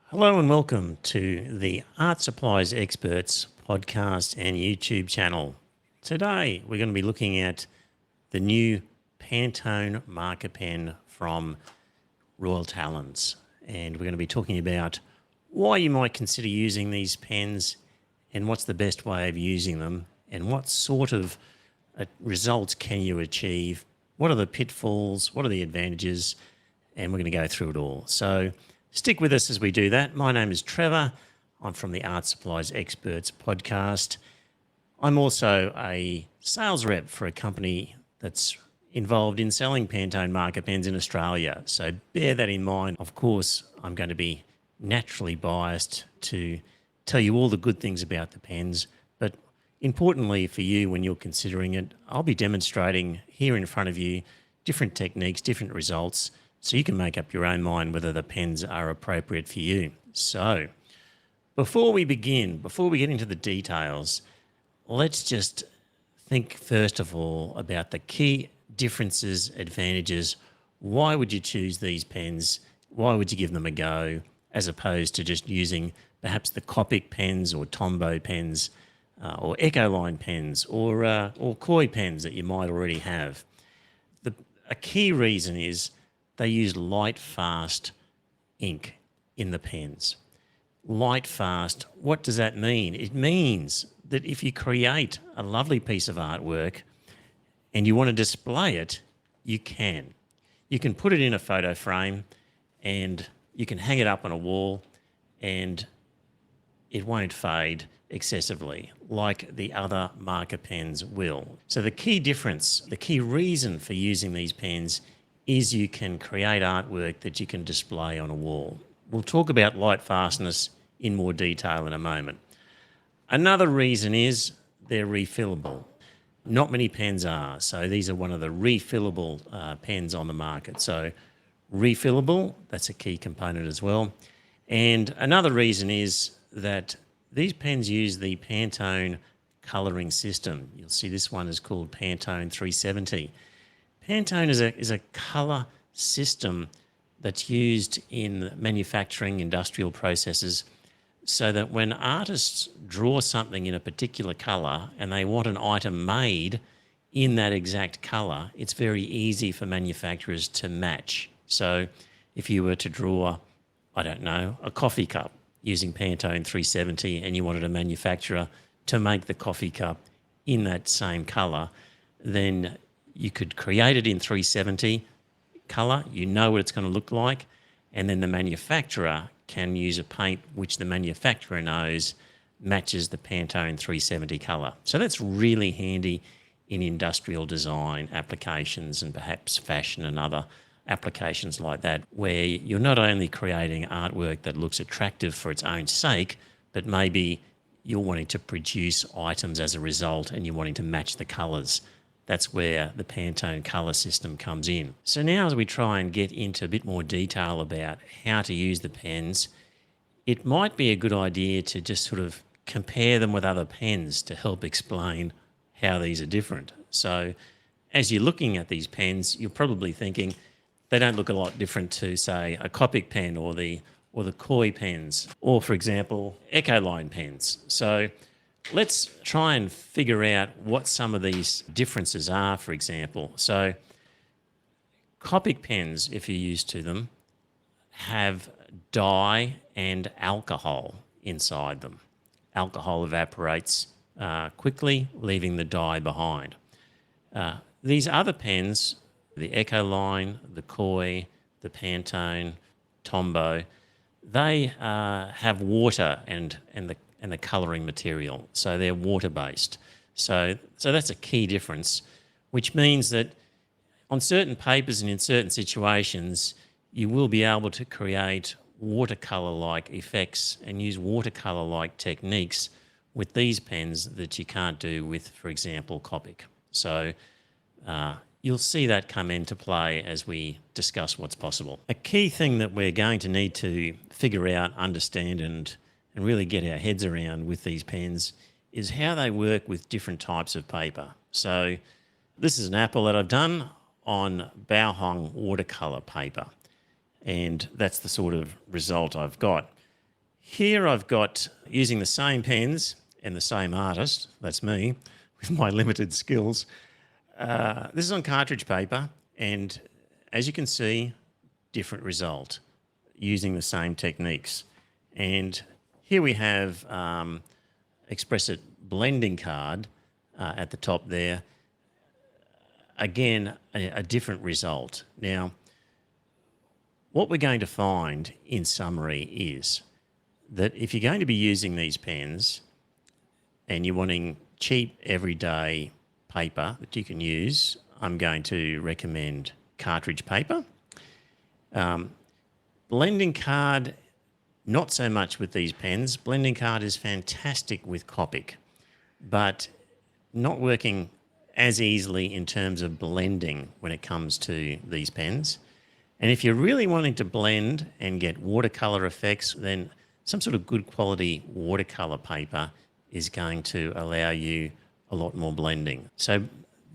Hello and welcome to the Art Supplies Experts podcast and YouTube channel. Today we're going to be looking at the new Pantone marker pen from Royal Talens, and we're going to be talking about why you might consider using these pens and what's the best way of using them and what sort of results can you achieve, what are the pitfalls, what are the advantages, and we're going to go through it all. So stick with us as we do that. My name is Trevor. I'm from the Art Supplies Experts podcast. I'm also a sales rep for a company that's involved in selling Pantone marker pens in Australia. So bear that in mind. Of course, I'm going to be naturally biased to tell you all the good things about the pens, but importantly for you when you're considering it, I'll be demonstrating here in front of you different techniques, different results, so you can make up your own mind whether the pens are appropriate for you. So before we get into the details, let's just think first of all about the key differences, advantages. Why would you choose these pens? Why would you give them a go as opposed to just using perhaps the Copic pens or Tombow pens or Ecoline pens or Koi pens that you might already have? A key reason is they use Lightfast ink in the pens. Lightfast, what does that mean? It means that if you create a lovely piece of artwork and you want to display it, you can. You can put it in a photo frame and you can hang it up on a wall and it won't fade excessively like the other marker pens will. So the key difference, the key reason for using these pens is you can create artwork that you can display on a wall. We'll talk about Lightfastness in more detail in a moment. Another reason is they're refillable. Not many pens are, so these are one of the refillable pens on the market. So refillable, that's a key component as well. And another reason is that these pens use the Pantone colouring system. You'll see this one is called Pantone 370. Pantone is a colour system that's used in manufacturing industrial processes so that when artists draw something in a particular colour and they want an item made in that exact colour, it's very easy for manufacturers to match. So if you were to draw, I don't know, a coffee cup using Pantone 370 and you wanted a manufacturer to make the coffee cup in that same colour, then you could create it in 370 colour, you know what it's going to look like, and then the manufacturer can use a paint which the manufacturer knows matches the Pantone 370 colour. So that's really handy in industrial design applications and perhaps fashion and other applications like that, where you're not only creating artwork that looks attractive for its own sake, but maybe you're wanting to produce items as a result and you're wanting to match the colours. That's where the Pantone colour system comes in. So now as we try and get into a bit more detail about how to use the pens, it might be a good idea to just sort of compare them with other pens to help explain how these are different. So as you're looking at these pens, you're probably thinking they don't look a lot different to, say, a Copic pen or the Koi pens, or, for example, Ecoline pens. So let's try and figure out what some of these differences are, for example. So Copic pens, if you're used to them, have dye and alcohol inside them. Alcohol evaporates quickly, leaving the dye behind. These other pens, the Ecoline, the Koi, the Pantone, Tombow, they have water and the colouring material. So they're water-based. So that's a key difference, which means that on certain papers and in certain situations, you will be able to create watercolour-like effects and use watercolour-like techniques with these pens that you can't do with, for example, Copic. So you'll see that come into play as we discuss what's possible. A key thing that we're going to need to figure out, understand, and really get our heads around with these pens is how they work with different types of paper. So this is an apple that I've done on Bao watercolour paper, and that's the sort of result I've got. Here I've got, using the same pens and the same artist, that's me, with my limited skills. This is on cartridge paper, and as you can see, different result using the same techniques. And here we have Express It blending card at the top there. Again, a different result. Now, what we're going to find in summary is that if you're going to be using these pens and you're wanting cheap everyday paper that you can use, I'm going to recommend cartridge paper. Blending card, not so much with these pens. Blending card is fantastic with Copic, but not working as easily in terms of blending when it comes to these pens. And if you're really wanting to blend and get watercolour effects, then some sort of good quality watercolour paper is going to allow you a lot more blending. So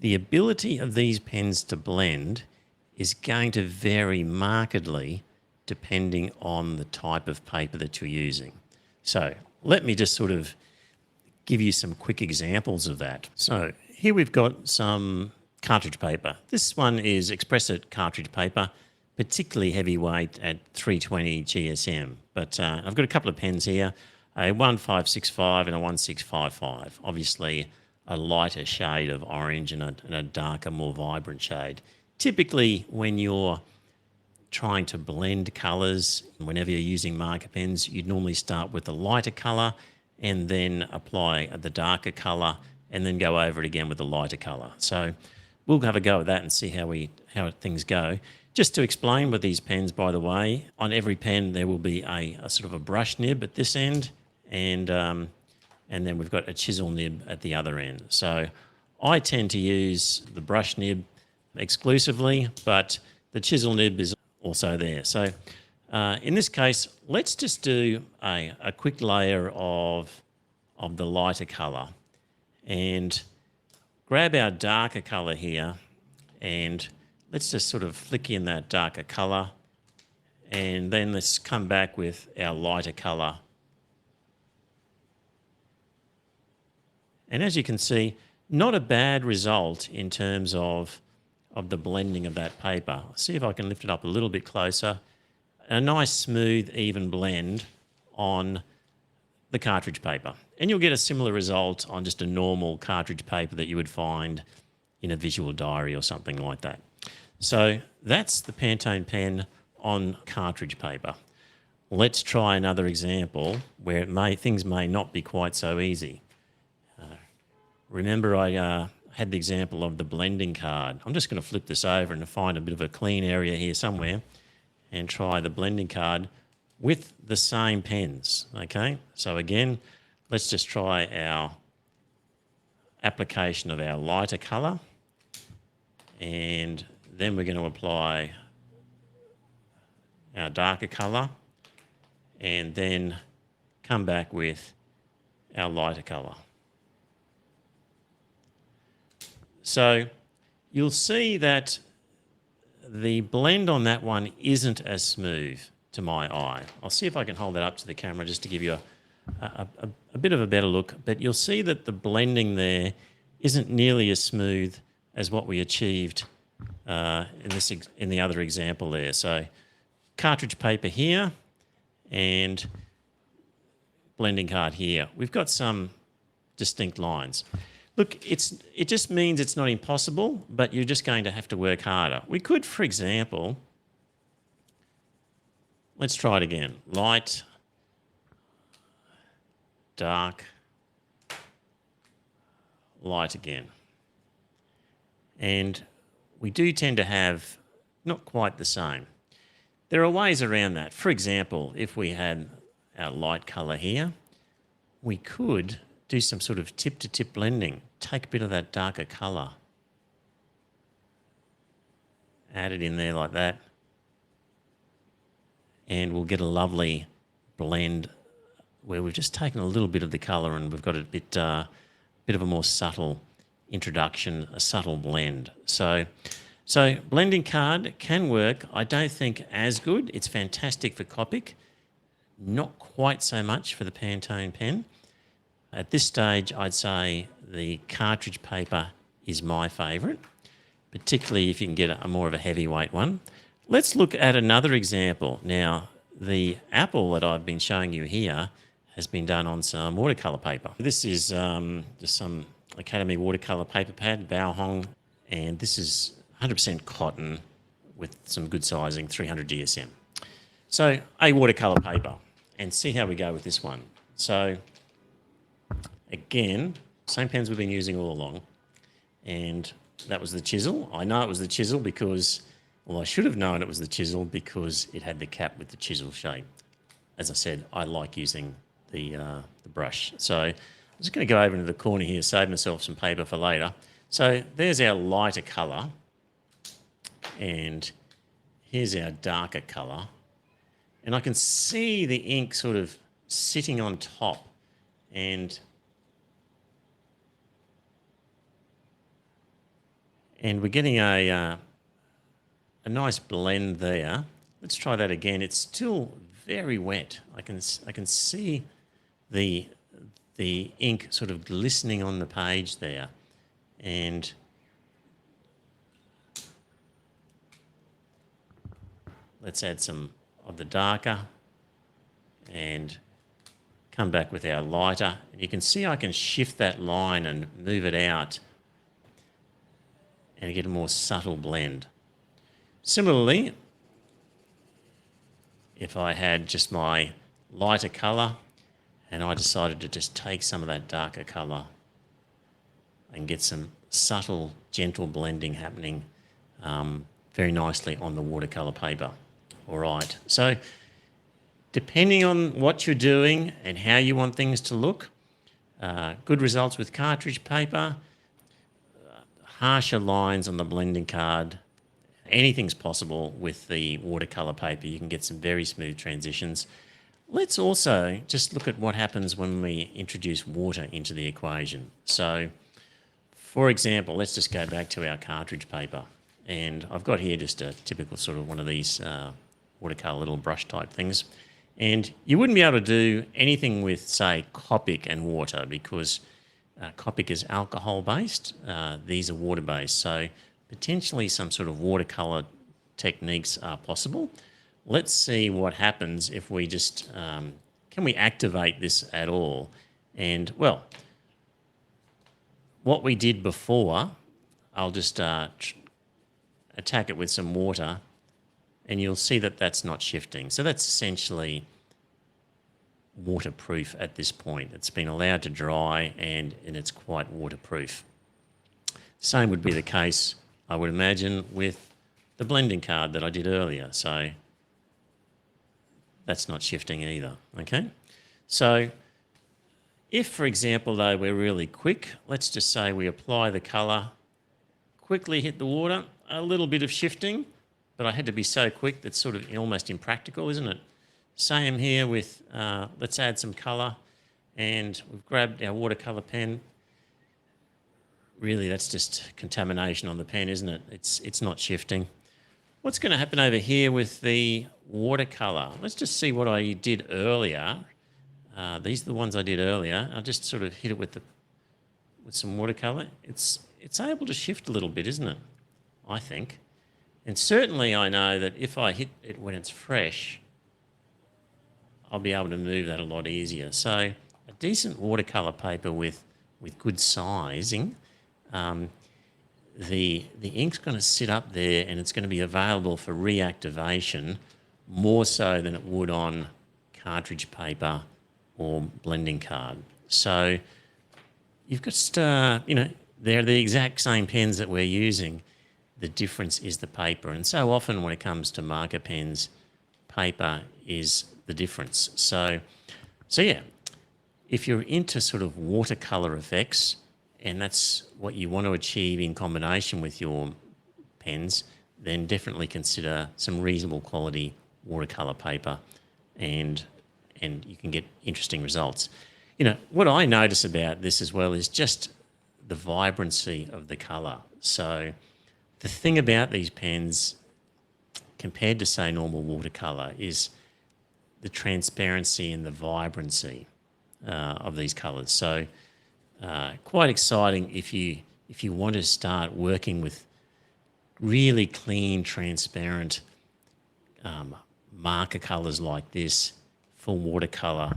the ability of these pens to blend is going to vary markedly depending on the type of paper that you're using. So let me just sort of give you some quick examples of that. So here we've got some cartridge paper. This one is Express It cartridge paper, particularly heavyweight at 320 GSM. But I've got a couple of pens here, a 1565 and a 1655. Obviously a lighter shade of orange and a darker, more vibrant shade. Typically when you're trying to blend colours, whenever you're using marker pens, you'd normally start with the lighter colour and then apply the darker colour and then go over it again with the lighter colour. So we'll have a go at that and see how things go. Just to explain with these pens, by the way, on every pen there will be a sort of a brush nib at this end, and then we've got a chisel nib at the other end. So I tend to use the brush nib exclusively, but the chisel nib is also there. So in this case, let's just do a quick layer of the lighter colour and grab our darker colour here, and let's just sort of flick in that darker colour, and then let's come back with our lighter colour. And as you can see, not a bad result in terms of the blending of that paper. See if I can lift it up a little bit closer. A nice, smooth, even blend on the cartridge paper. And you'll get a similar result on just a normal cartridge paper that you would find in a visual diary or something like that. So that's the Pantone pen on cartridge paper. Let's try another example where things may not be quite so easy. Remember I had the example of the blending card. I'm just going to flip this over and find a bit of a clean area here somewhere and try the blending card with the same pens, okay? So again, let's just try our application of our lighter colour, and then we're going to apply our darker colour and then come back with our lighter colour. So you'll see that the blend on that one isn't as smooth to my eye. I'll see if I can hold that up to the camera just to give you a bit of a better look, but you'll see that the blending there isn't nearly as smooth as what we achieved in the other example there. So cartridge paper here and blending card here. We've got some distinct lines. Look, it just means it's not impossible, but you're just going to have to work harder. We could, for example, let's try it again. Light, dark, light again. And we do tend to have not quite the same. There are ways around that. For example, if we had our light colour here, we could do some sort of tip-to-tip blending. Take a bit of that darker colour, add it in there like that, and we'll get a lovely blend where we've just taken a little bit of the colour and we've got a bit of a more subtle introduction, a subtle blend. So blending card can work. I don't think as good. It's fantastic for Copic. not quite so much for the Pantone pen. At this stage, I'd say the cartridge paper is my favourite, particularly if you can get a more of a heavyweight one. Let's look at another example. Now, the apple that I've been showing you here has been done on some watercolour paper. This is just some Academy watercolour paper pad, Bao Hong, and this is 100% cotton with some good sizing, 300 GSM. So a watercolour paper, and see how we go with this one. So again, same pens we've been using all along, and that was the chisel. I know it was the chisel because, well, I should have known it was the chisel because it had the cap with the chisel shape. As I said, I like using the brush. So I'm just going to go over into the corner here, save myself some paper for later. So there's our lighter colour, and here's our darker colour. And I can see the ink sort of sitting on top, and we're getting a nice blend there. Let's try that again. It's still very wet. I can see the ink sort of glistening on the page there, and let's add some of the darker and come back with our lighter. And you can see I can shift that line and move it out and get a more subtle blend. Similarly, if I had just my lighter colour and I decided to just take some of that darker colour and get some subtle, gentle blending happening very nicely on the watercolour paper. All right, so depending on what you're doing and how you want things to look, good results with cartridge paper, harsher lines on the blending card. Anything's possible with the watercolour paper. You can get some very smooth transitions. Let's also just look at what happens when we introduce water into the equation. So, for example, let's just go back to our cartridge paper. And I've got here just a typical sort of one of these watercolour little brush type things. And you wouldn't be able to do anything with, say, Copic and water because Copic is alcohol based. These are water based. So potentially some sort of watercolour techniques are possible. Let's see what happens if we just, can we activate this at all? And well, what we did before, I'll just attack it with some water, and you'll see that that's not shifting. So that's essentially waterproof at this point. It's been allowed to dry and it's quite waterproof. Same would be the case, I would imagine, with the blending card that I did earlier. So that's not shifting either, okay? So if, for example, though, we're really quick, let's just say we apply the colour, quickly hit the water, a little bit of shifting, but I had to be so quick that's sort of almost impractical, isn't it? Same here with, let's add some colour, and we've grabbed our watercolour pen. Really, that's just contamination on the pen, isn't it? It's not shifting. What's going to happen over here with the watercolour? Let's just see what I did earlier. These are the ones I did earlier. I'll just sort of hit it with some watercolour. It's able to shift a little bit, isn't it? I think. And certainly I know that if I hit it when it's fresh, I'll be able to move that a lot easier. So a decent watercolour paper with good sizing, the ink's going to sit up there and it's going to be available for reactivation more so than it would on cartridge paper or blending card. So you've got, they're the exact same pens that we're using. The difference is the paper. And so often when it comes to marker pens, paper is the difference. So yeah, if you're into sort of watercolour effects, and that's what you want to achieve in combination with your pens, then definitely consider some reasonable quality watercolour paper, and you can get interesting results. What I notice about this as well is just the vibrancy of the colour. So the thing about these pens compared to, say, normal watercolour is the transparency and the vibrancy of these colours. So quite exciting if you want to start working with really clean, transparent marker colours like this for watercolour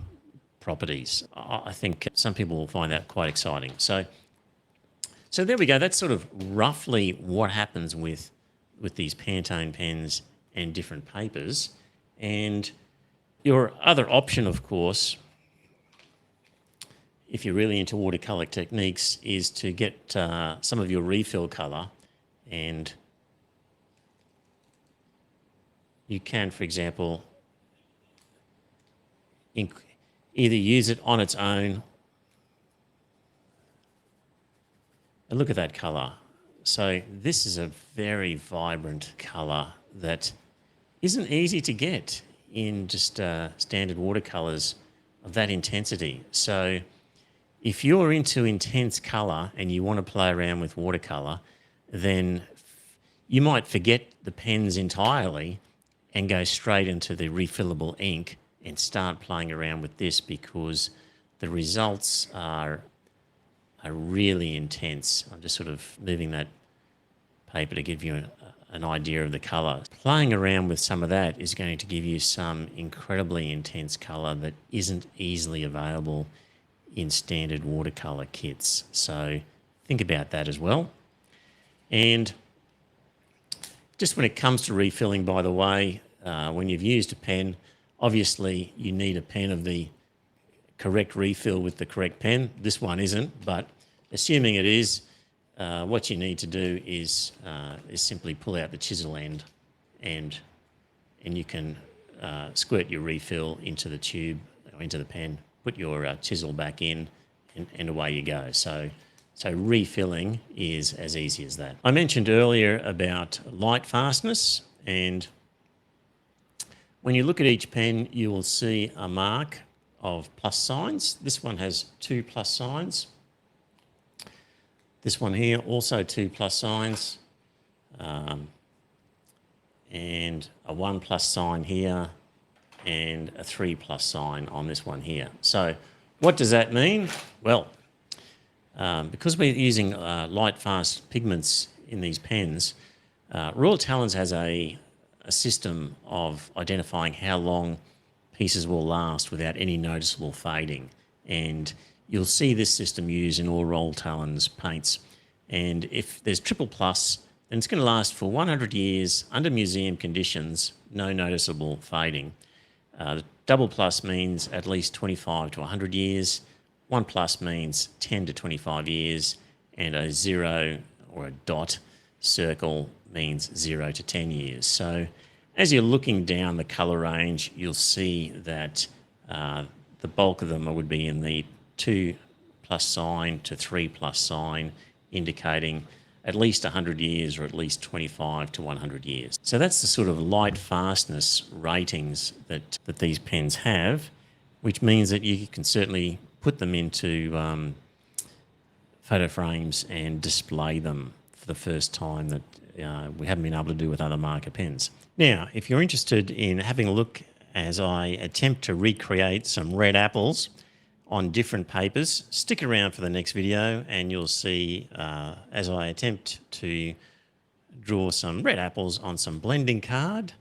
properties. I think some people will find that quite exciting. So there we go. That's sort of roughly what happens with these Pantone pens and different papers. And your other option, of course, if you're really into watercolour techniques, is to get some of your refill colour, and you can, for example, either use it on its own. And look at that colour. So this is a very vibrant colour that isn't easy to get in just standard watercolours of that intensity. So if you're into intense colour and you want to play around with watercolour, then you might forget the pens entirely and go straight into the refillable ink and start playing around with this, because the results are really intense. I'm just sort of moving that paper to give you an idea of the colour. Playing around with some of that is going to give you some incredibly intense colour that isn't easily available in standard watercolour kits. So think about that as well. And just when it comes to refilling, by the way, when you've used a pen, obviously you need a pen of the correct refill with the correct pen. This one isn't, but assuming it is, what you need to do is simply pull out the chisel end, and you can squirt your refill into the tube or into the pen, put your chisel back in, and away you go. So refilling is as easy as that. I mentioned earlier about lightfastness, and when you look at each pen, you will see a mark of plus signs. This one has 2 plus signs. This one here, also 2 plus signs, and a 1 plus sign here, and a 3 plus sign on this one here. So what does that mean? Well, because we're using Lightfast pigments in these pens, Royal Talens has a system of identifying how long pieces will last without any noticeable fading. And you'll see this system used in all Royal Talens paints. And if there's triple plus, then it's going to last for 100 years under museum conditions, no noticeable fading. The double plus means at least 25 to 100 years. 1 plus means 10 to 25 years. And a 0 or a dot circle means 0 to 10 years. So as you're looking down the colour range, you'll see that the bulk of them would be in the 2 plus sign to 3 plus sign, indicating at least 100 years or at least 25 to 100 years. So that's the sort of light fastness ratings that these pens have, which means that you can certainly put them into photo frames and display them for the first time that we haven't been able to do with other marker pens. Now, if you're interested in having a look as I attempt to recreate some red apples on different papers, stick around for the next video and you'll see as I attempt to draw some red apples on some blending card,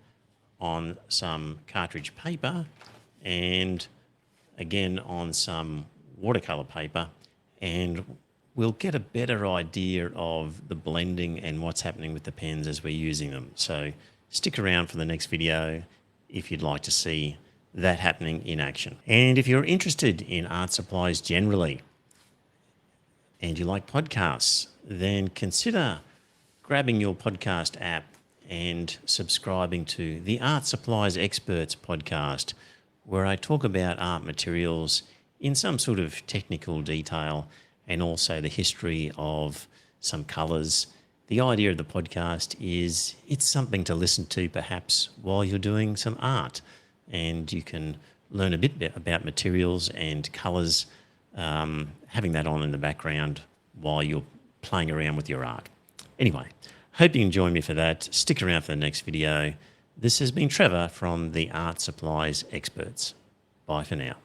on some cartridge paper, and again on some watercolour paper, and we'll get a better idea of the blending and what's happening with the pens as we're using them. So stick around for the next video if you'd like to see that happening in action. And if you're interested in art supplies generally and you like podcasts, then consider grabbing your podcast app and subscribing to the Art Supplies Experts podcast, where I talk about art materials in some sort of technical detail and also the history of some colours. The idea of the podcast is it's something to listen to perhaps while you're doing some art, and you can learn a bit about materials and colours, having that on in the background while you're playing around with your art. Anyway, hope you can join me for that. Stick around for the next video. This has been Trevor from the Art Supplies Experts. Bye for now.